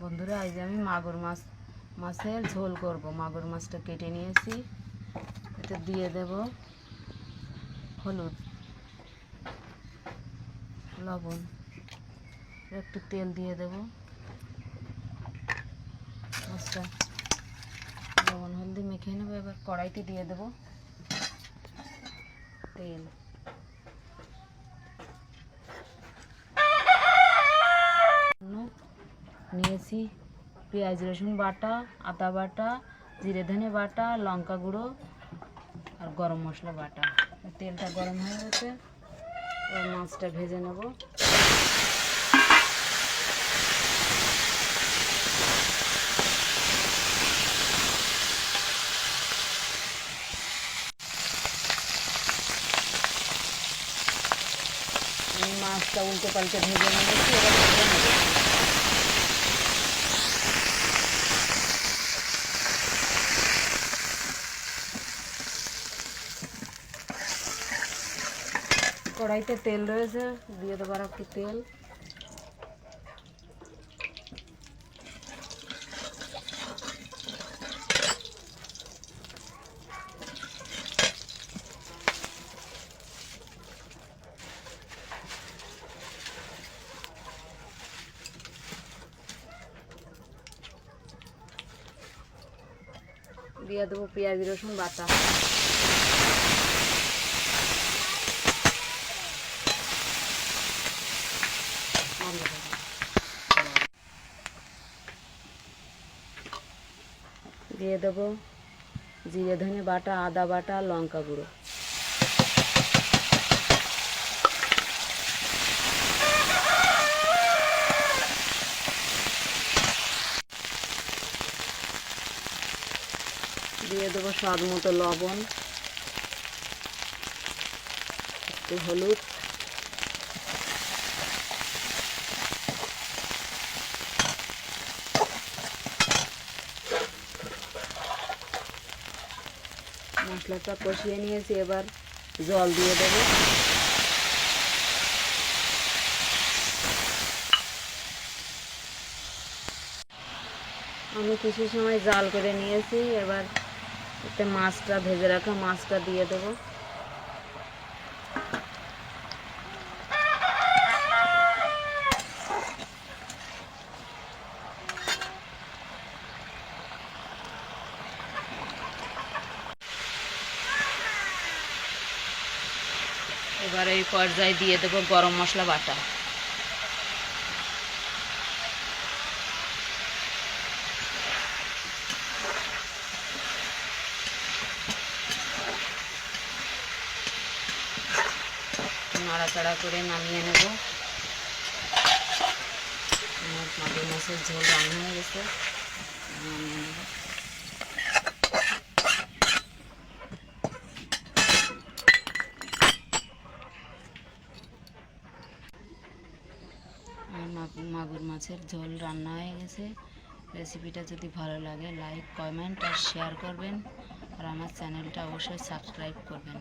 বন্ধুরা, আজ আমি মাছের ঝোল করব। মাগুর মাছটা কেটে নিয়েছি, এতে দিয়ে দেব হলুদ, লবণ, একটু তেল দিয়ে দেব। মাছটা লবণ হলদি মেখে নেবো। এবার কড়াইতে দিয়ে দেব তেল। নিয়েছি পেঁয়াজ রসুন বাটা, আদা বাটা, জিরে ধনে বাটা, লঙ্কা গুঁড়ো আর গরম মশলা বাটা। তেলটা গরম হয়ে গেছে, এবার মাছটা ভেজে নেব। মাছটা উল্টে পাল্টে ভেজে নিয়েছি, এবার ভেজে নেব। কড়াইতে তেল রয়েছে, দিয়ে দেবো আর একটু তেল। দিয়ে দেবো পেঁয়াজ রসুন বাটা। দিয়ে দেবো জিরে ধনে বাটা, আদা বাটা, লঙ্কা গুঁড়ো। দিয়ে দেবো স্বাদ মতো লবণ, একটু হলুদ, মশলাটা কষিয়ে নিয়েছি, এবার জল দিয়ে দেবো। আমি কিছু সময় জাল করে নিয়েছি, এবার এতে মাছটা, ভেজে রাখা মাছটা দিয়ে দেবো। এবার এই পর্যায়ে দিয়ে দেবো গরম মশলা বাটা। নাড়াচাড়া করে নামিয়ে নেব। আমার মাগুর মাছের ঝোল রান্না হয়ে গেছে, নামিয়ে নেব। মাগুর মাছের ঝোল রান্না হয়ে গেছে। রেসিপিটা যদি ভালো লাগে লাইক, কমেন্ট আর শেয়ার করবেন, আর আমার চ্যানেলটা অবশ্যই সাবস্ক্রাইব করবেন।